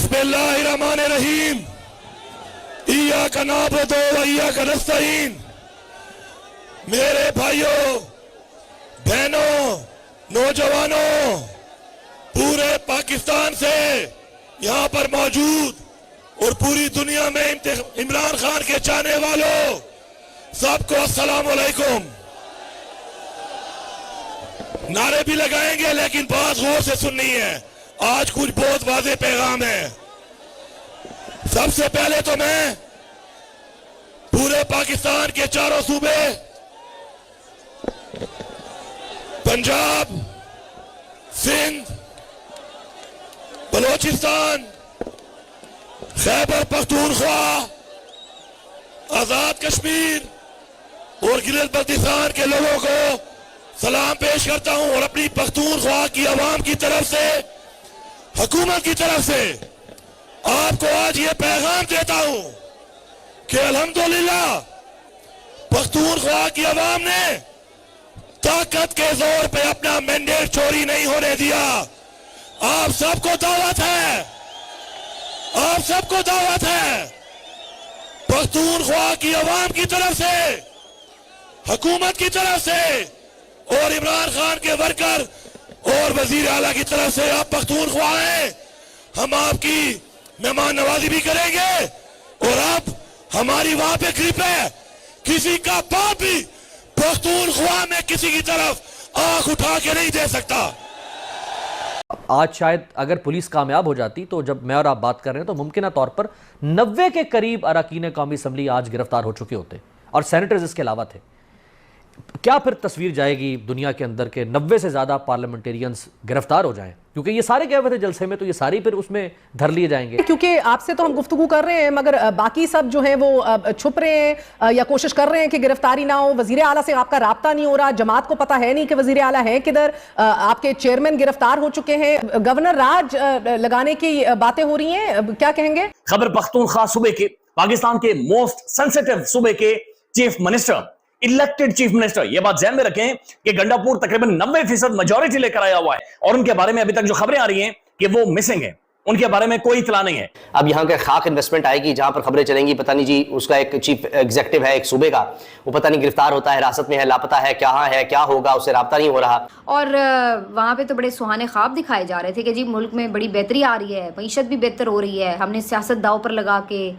बिस्मिल्लाहिर्रहमानिर्रहीम इय्याका नअबुदु व इय्याका नस्तईन। मेरे भाइयों बहनों नौजवानों, पूरे पाकिस्तान से यहाँ पर मौजूद और पूरी दुनिया में इमरान खान के चाहने वालों सबको अस्सलाम वालेकुम। नारे भी लगाएंगे लेकिन बात गौर से सुननी है। आज कुछ बहुत वाज़ेह पैगाम है। सबसे पहले तो मैं पूरे पाकिस्तान के चारों सूबे पंजाब, सिंध, बलोचिस्तान, खैबर पख्तूनख्वा, आजाद कश्मीर और गिलगित बल्तिस्तान के लोगों को सलाम पेश करता हूं और अपनी पख्तूनख्वा की आवाम की तरफ से, हुकूमत की तरफ से आपको आज ये पैगाम देता हूं कि अल्हम्दुलिल्लाह पख्तूनख्वा की आवाम ने ताकत के जोर पे अपना मैंडेट चोरी नहीं होने दिया। आप सबको दावत है, आप सबको दावत है पख्तूनख्वा की आवाम की तरफ से, हुकूमत की तरफ से और इमरान खान के वर्कर और वजीर आला की तरफ से। आप पख्तूनख्वा हैं, हम आपकी मेहमान नवाजी भी करेंगे और आप हमारी वहां पे क्लिप है, किसी का बाप भी पख्तूनख्वा में किसी की तरफ आंख उठा के नहीं दे सकता। आज शायद अगर पुलिस कामयाब हो जाती तो जब मैं और आप बात कर रहे हैं तो मुमकिन तौर पर 90 के करीब अरकान कौमी असम्बली आज गिरफ्तार हो चुके होते और सेनेटर्स इसके अलावा थे। क्या फिर तस्वीर जाएगी दुनिया के अंदर के 90 से ज़्यादा पार्लियामेंटेरियंस गिरफ्तार हो जाएं, क्योंकि ये सारे गए हुए थे जलसे में, तो ये सारे फिर उसमें धर लिए जाएंगे। क्योंकि आपसे तो हम गुफ्तगू कर रहे हैं मगर बाकी सब जो है वो छुप रहे हैं या कोशिश कर रहे हैं कि गिरफ्तारी ना हो। वजीर आला से आपका राब्ता नहीं हो रहा, जमात को पता है नहीं कि वजीर आला है किधर, आपके चेयरमैन गिरफ्तार हो चुके हैं, गवर्नर राज लगाने की बातें हो रही हैं, क्या कहेंगे? खैबर पख्तूनख्वा सूबे के, पाकिस्तान के मोस्ट सेंसिटिव सूबे के chief minister, elected chief minister, ये बात ध्यान में रखें कि गंडापुर तकरीबन 90% मेजॉरिटी लेकर आया हुआ है और उनके बारे में अभी तक जो खबरें आ रही हैं कि वो मिसिंग है, उनके बारे में कोई इतला नहीं है। अब यहाँ के खाक इन्वेस्टमेंट आएगी जहां पर खबरें चलेंगी, पता नहीं जी उसका एक चीफ एग्जीक्यूटिव है एक सूबे का, वो पता नहीं गिरफ्तार होता है, हिरासत में है, लापता है, क्या होगा, उससे राब्ता नहीं हो रहा। और वहाँ पे तो बड़े सुहाने ख्वाब दिखाए जा रहे थे कि जी मुल्क में बड़ी बेहतरी आ रही है, मईशत भी बेहतर हो रही है, हमने सियासत दाव पर लगा के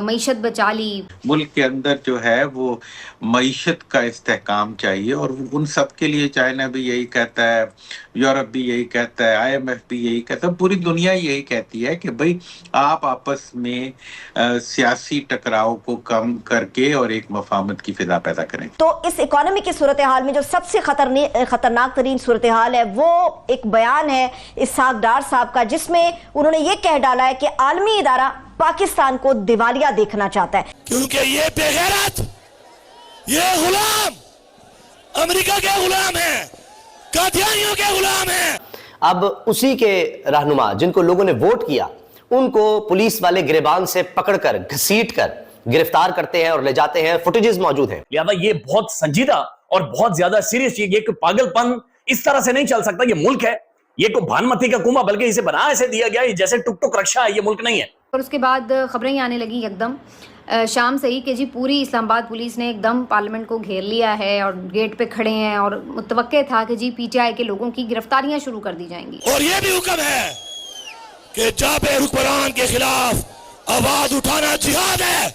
मईशत बचा ली। मुल्क के अंदर जो है वो मईशत का इस्तेहकाम चाहिए और उन सब के लिए चाइना भी यही कहता है, यूरोप भी यही कहता है, IMF भी यही कहता है, पूरी दुनिया यही कहती है कि भाई आप आपस में सियासी टकराव को कम करके और एक मफाहमत की फिजा पैदा करें। तो इस इकोनॉमी की सूरत हाल में जो सबसे खतरनाक तरीन सूरत हाल है वो एक बयान है इसहाक डार साहब का, जिसमें उन्होंने ये कह डाला है कि आलमी इदारा पाकिस्तान को दिवालिया देखना चाहता है क्योंकि ये बेगैरत, ये गुलाम अमेरिका के गुलाम है, कादियानियों के गुलाम है। अब उसी के रहनुमा जिनको लोगों ने वोट किया उनको पुलिस वाले गिरबान से पकड़कर घसीट कर गिरफ्तार करते हैं और ले जाते हैं, फुटेजेस मौजूद हैं। लिहाजा ये बहुत संजीदा और बहुत ज्यादा सीरियस चीज, ये पागलपन इस तरह से नहीं चल सकता। ये मुल्क है, ये कोई भानमती का कुआं, बल्कि इसे बना ऐसे दिया गया जैसे टुक टुक रक्षा है, ये मुल्क नहीं है। और उसके बाद खबरें ही आने लगी एकदम शाम से ही कि जी पूरी इस्लामाबाद पुलिस ने एकदम पार्लियामेंट को घेर लिया है और गेट पे खड़े हैं और मुतवक्के था कि जी PTI के लोगों की गिरफ्तारियां शुरू कर दी जाएंगी। और ये भी हुक्म है कि जाबे हुक्मरान के खिलाफ आवाज उठाना जिहाद है,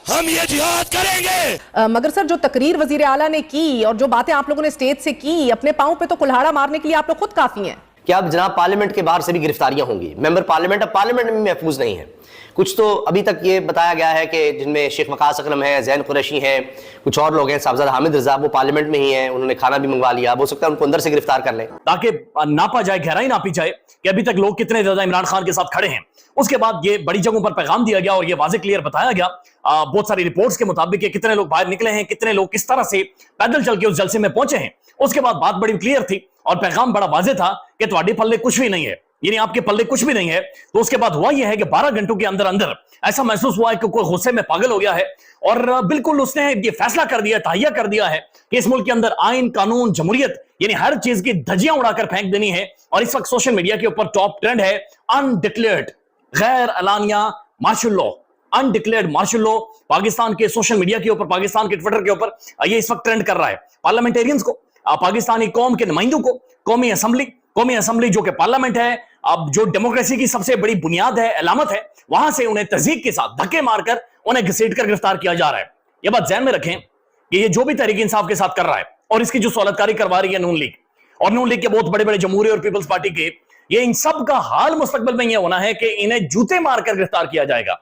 हम ये जिहाद करेंगे। मगर सर जो तकरीर वजीर आला ने की और जो बातें आप लोगों ने स्टेज से की, अपने पांव पे तो कुल्हाड़ा मारने के लिए आप लोग खुद काफी हैं। क्या अब जनाब पार्लियामेंट के बाहर से भी गिरफ्तारियां होंगी? मेंबर पार्लियामेंट अब पार्लियामेंट में महफूज नहीं है। कुछ तो अभी तक ये बताया गया है कि जिनमें शेख वकास अकरम है, जैन कुरैशी हैं, कुछ और लोग हैं, साहबजादा हामिद रजा, वो पार्लियामेंट में ही हैं, उन्होंने खाना भी मंगवा लिया। हो सकता है उनको अंदर से गिरफ्तार कर लें ताकि नापा जाए, गहराई नापी जाए कि अभी तक लोग कितने ज्यादा इमरान खान के साथ खड़े हैं। उसके बाद ये बड़ी जगहों पर पैगाम दिया गया और ये वाज़ेह क्लियर बताया गया बहुत सारी रिपोर्ट्स के मुताबिक कितने लोग बाहर निकले हैं, कितने लोग किस तरह से पैदल चल के उस जलसे में पहुंचे हैं। उसके बाद बात बड़ी क्लियर थी और पैगाम बड़ा वाज़ेह था कि तुम्हारे पल्ले कुछ भी नहीं है, यानी आपके पल्ले कुछ भी नहीं है। तो उसके बाद हुआ यह है कि 12 घंटों के अंदर अंदर ऐसा महसूस हुआ है कि कोई गुस्से में पागल हो गया है और बिल्कुल उसने ये फैसला कर दिया, तहैया कर दिया है कि इस मुल्क के अंदर आइन, कानून, जमहूरियत यानी हर चीज की धज्जियां उड़ाकर फेंक देनी है। और इस वक्त सोशल मीडिया के ऊपर टॉप ट्रेंड है अनडिक्लेयर्ड, غیر اعلانیہ martial law, undeclared martial law Pakistan के सोशल मीडिया के ऊपर, पाकिस्तान के ट्विटर के ऊपर ये इस वक्त ट्रेंड कर रहा है. पार्लियामेंटेरियंस को, पाकिस्तानी कौम के नुमाइंदों को, कौमी असम्बली जो कि पार्लियामेंट है, अब जो डेमोक्रेसी की सबसे बड़ी बुनियाद है, अलामत है, वहां से उन्हें तज़ीक के साथ धक्के मारकर उन्हें घसीट कर गिरफ्तार किया जा रहा है. यह बात ध्यान में रखें कि ये जो भी तहरीक इंसाफ के साथ कर रहा है और इसकी जो सहूलतकारी करवा रही है नून लीग, और नून लीग के बहुत बड़े बड़े जमहूरी और पीपल्स पार्टी के, ये इन सब का हाल मुस्तकबिल में यह होना है कि इन्हें जूते मारकर गिरफ्तार किया जाएगा.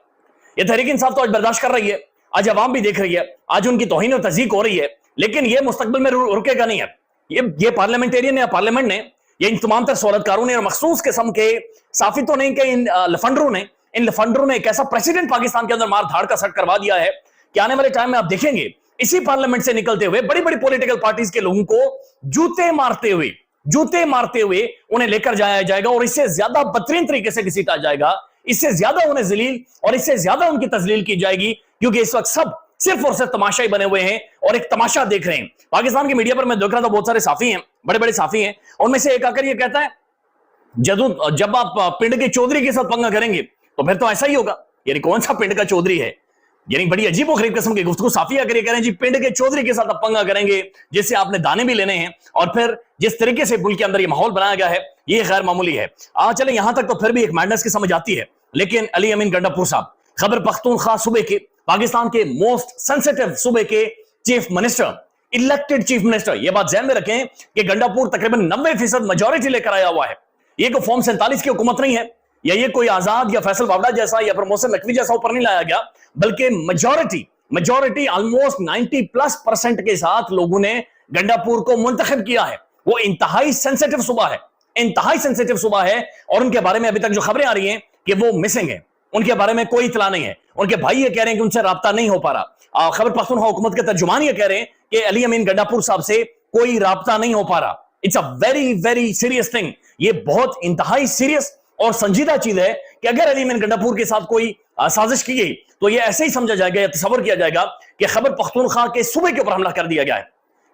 ये तहरीक इंसाफ तो आज बर्दाश्त कर रही है, आज अवाम भी देख रही है, आज उनकी तौहीन और तज़ीक हो रही है, लेकिन ये मुस्तकबिल में रुकेगा नहीं है. ये पार्लियामेंटेरियन या पार्लियामेंट ने, ये इन तमाम तर सहूलतकारों ने और मखसूस किस्म के साफी तो नहीं कि इन लफंडरों ने एक ऐसा प्रेसिडेंट पाकिस्तान के अंदर मार धाड़ का सट करवा दिया है कि आने वाले टाइम में आप देखेंगे इसी पार्लियामेंट से निकलते हुए बड़ी बड़ी पॉलिटिकल पार्टीज के लोगों को जूते मारते हुए उन्हें लेकर जाया जाएगा और इससे ज्यादा बदतरीन तरीके से घसीटा जाएगा, इससे ज्यादा उन्हें जलील और इससे ज्यादा उनकी तजलील की जाएगी, क्योंकि इस वक्त सब सिर्फ और सिर्फ तमाशाई बने हुए हैं और एक तमाशा देख रहे हैं. पाकिस्तान की मीडिया पर मैं देख रहा था, बहुत सारे साफी हैं, बड़े बड़े साफी हैं, उनमें से एक आकर ये कहता है जब आप पिंड के चौधरी के साथ पंगा करेंगे तो फिर तो ऐसा ही होगा. यानी कौन सा पिंड का चौधरी है? यानी बड़ी अजीब और गरीब किस्म की गुफ्तगू साफी आकर ये कह रहे हैं जी पिंड के चौधरी के साथ आप पंगा करेंगे जिससे आपने दाने भी लेने हैं, और फिर जिस तरीके से मुल्क के अंदर ये माहौल बनाया गया है ये गैर मामूली है. चले यहां तक तो फिर भी एक मैडनेस की समझ आती है, लेकिन अली अमीन गंडापुर साहब, खैबर पख्तूनख्वा सूबे के, पाकिस्तान के मोस्ट सेंसिटिव सूबे के chief minister, elected chief minister, ये बात ध्यान में रखें कि गंडापुर तकरीबन 90% मेजॉरिटी लेकर आया हुआ है. ये कोई फॉर्म 47 की हुकूमत नहीं है, या ये कोई आजाद या फैसल बावड़ा जैसा या फिर मोहसिन नकवी जैसा ऊपर नहीं लाया गया, बल्कि मेजॉरिटी ऑलमोस्ट 90+% के साथ लोगों ने गंडापुर को मुंतखब किया है. वो इंतहाई सेंसिटिव सूबा है और उनके बारे में अभी तक जो खबरें आ रही हैं कि वो मिसिंग है, उनके बारे में कोई इतला नहीं है. उनके भाई ये कह रहे हैं कि उनसे राब्ता नहीं हो पा रहा. खैबर पख्तूनख्वा हुकूमत के तर्जुमान ये कह रहे हैं कि अली अमीन गंडापुर साहब से कोई राब्ता नहीं हो पा रहा. It's a very very serious thing. ये बहुत इंतहाई सीरियस और संजीदा चीज है कि अगर अली अमीन गंडापुर के साथ कोई साजिश की गई तो ये ऐसे ही समझा जाएगा या तस्वर किया जाएगा कि खैबर पख्तूनख्वा के सूबे के ऊपर हमला कर दिया गया है,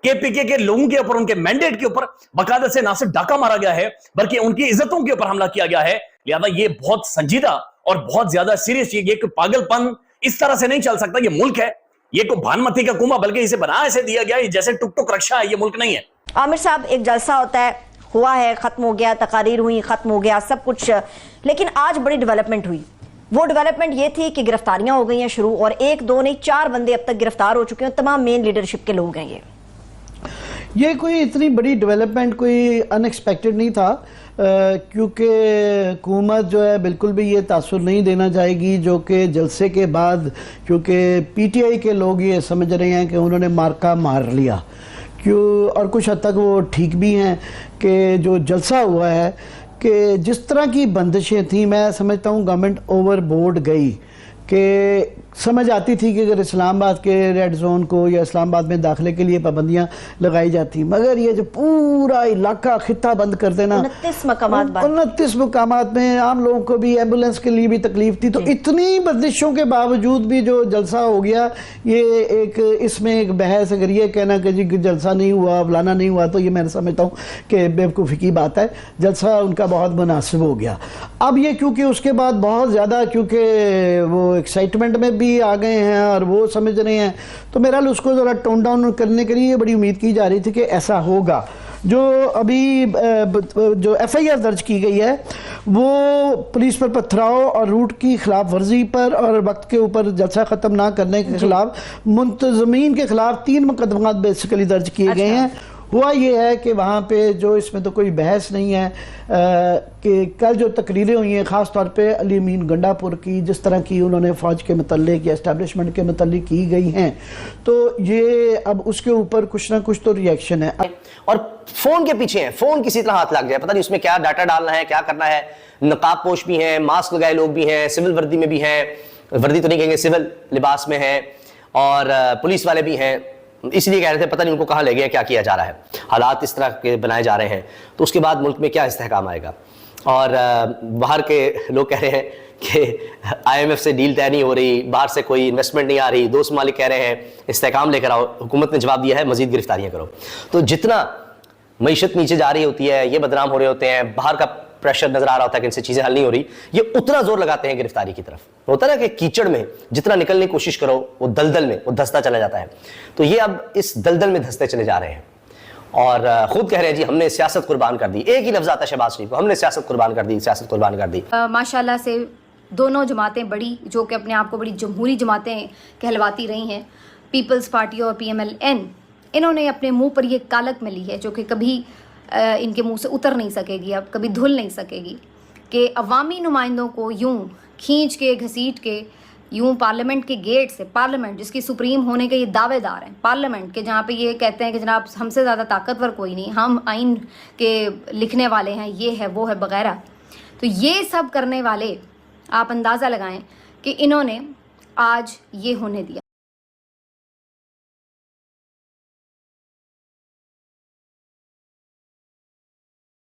केपीके के लोगों के ऊपर, उनके मैंडेट के ऊपर बाकायदा से ना सिर्फ डाका मारा गया है बल्कि उनकी इज्जतों के ऊपर हमला किया गया है. लिहाजा ये बहुत संजीदा और बहुत ज्यादा सीरियस चीज. ये कोई पागलपन इस तरह से नहीं चल सकता. ये मुल्क है, ये कोई भानमती का कुआं, बल्कि इसे बना ऐसे दिया गया जैसे टुक टुक रक्षा है. ये मुल्क नहीं है. आमिर साहब, एक जलसा होता है, हुआ है, खत्म हो गया, तकारीर हुई, खत्म हो गया सब कुछ, लेकिन आज बड़ी डेवलपमेंट हुई. वो डेवलपमेंट ये थी कि गिरफ्तारियां हो गई हैं शुरू, और 1 2 नहीं 4 बंदे अब तक गिरफ्तार हो चुके हैं. तमाम मेन लीडरशिप के लोग हैं. ये कोई इतनी बड़ी डेवलपमेंट कोई अनएक्सपेक्टेड नहीं था, क्योंकि हुकूमत जो है बिल्कुल भी ये तासुर नहीं देना चाहेगी जो कि जलसे के बाद, क्योंकि पीटीआई के लोग ये समझ रहे हैं कि उन्होंने मार्का मार लिया, क्यों, और कुछ हद तक वो ठीक भी हैं कि जो जलसा हुआ है कि जिस तरह की बंदिशें थी, मैं समझता हूँ गवर्नमेंट ओवरबोर्ड गई कि समझ आती थी कि अगर इस्लामाबाद के रेड जोन को या इस्लामाबाद में दाखिले के लिए पाबंदियां लगाई जाती, मगर ये जो पूरा इलाका खित्ता बंद कर देना, 29 मकामात में आम लोगों को भी, एम्बुलेंस के लिए भी तकलीफ थी. तो इतनी बंदिशों के बावजूद भी जो जलसा हो गया, ये एक इसमें एक बहस, अगर ये कहना कि जी जलसा नहीं हुआ, फलाना नहीं हुआ, तो ये मैं समझता हूँ कि बेवकूफ़ी की बात है. जलसा उनका बहुत मुनासिब हो गया. अब ये क्योंकि उसके बाद बहुत ज़्यादा, क्योंकि वो एक्साइटमेंट में भी आ गए हैं और वो समझ रहे हैं, तो मेरा उसको ज़रा टोन डाउन करने के लिए बड़ी उम्मीद की जा रही थी कि ऐसा होगा. जो अभी जो एफआईआर दर्ज की गई है वो पुलिस पर पथराव और रूट की खिलाफ वर्जी पर और वक्त के ऊपर जलसा ख़त्म ना करने के खिलाफ मुंतज़मीन के खिलाफ 3 मुकदमात बेसिकली दर्ज किए गए हैं. हुआ ये है कि वहाँ पे जो, इसमें तो कोई बहस नहीं है कि कल जो तकरीरें हुई हैं ख़ास तौर पे अली अमीन गंडापुर की, जिस तरह की उन्होंने फ़ौज के मतलब या एस्टेब्लिशमेंट के मतलब की गई हैं, तो ये अब उसके ऊपर कुछ ना कुछ तो रिएक्शन है. और फ़ोन के पीछे हैं, फ़ोन किसी तरह हाथ लग जाए, पता नहीं उसमें क्या डाटा डालना है, क्या करना है. नकाब पोश भी हैं, मास्क लगाए लोग भी हैं, सिविल वर्दी में भी हैं, वर्दी तो नहीं कहेंगे, सिविल लिबास में हैं, और पुलिस वाले भी हैं. इसलिए कह रहे थे पता नहीं उनको कहाँ ले गया, क्या किया जा रहा है, हालात इस तरह के बनाए जा रहे हैं, तो उसके बाद मुल्क में क्या इस्तेहकाम आएगा. और बाहर के लोग कह रहे हैं कि IMF से डील तय नहीं हो रही, बाहर से कोई इन्वेस्टमेंट नहीं आ रही, दोस्त मालिक कह रहे हैं इस्तेहकाम लेकर आओ. हुकूमत ने जवाब दिया है मजीद गिरफ्तारियाँ करो. तो जितना मईशत नीचे जा रही होती है, ये बदनाम हो रहे होते हैं, बाहर का प्रेशर नजर आ रहा होता है कि इनसे चीजें हल नहीं हो रही, ये उतना जोर लगाते हैं गिरफ्तारी की तरफ। होता है ना कि कीचड़ में जितना निकलने की कोशिश करो वो दलदल में वो धंसता चला जाता है, तो ये अब इस दलदल में धंसते चले जा रहे हैं और खुद कह रहे हैं जी हमने सियासत कुर्बान कर दी। एक ही लफ्ज आता है शहबाज शरीफ को, हमने सियासत कुर्बान कर दी, सियासत कुर्बान कर दी। माशाल्लाह से दोनों जमातें बड़ी, जो कि अपने आप को बड़ी जमहूरी जमातें कहलवाती रही हैं, पीपल्स पार्टी और PMLN, इन्होंने अपने मुंह पर ये कालक में ली है जो कि कभी इनके मुंह से उतर नहीं सकेगी, अब कभी धुल नहीं सकेगी, कि अवामी नुमाइंदों को यूं खींच के घसीट के यूं पार्लियामेंट के गेट से, पार्लियामेंट जिसकी सुप्रीम होने के ये दावेदार हैं, पार्लियामेंट के जहाँ पे ये कहते हैं कि जनाब हमसे ज़्यादा ताकतवर कोई नहीं, हम आइन के लिखने वाले हैं, ये है वो है वगैरह, तो ये सब करने वाले आप अंदाज़ा लगाएं कि इन्होंने आज ये होने दिया।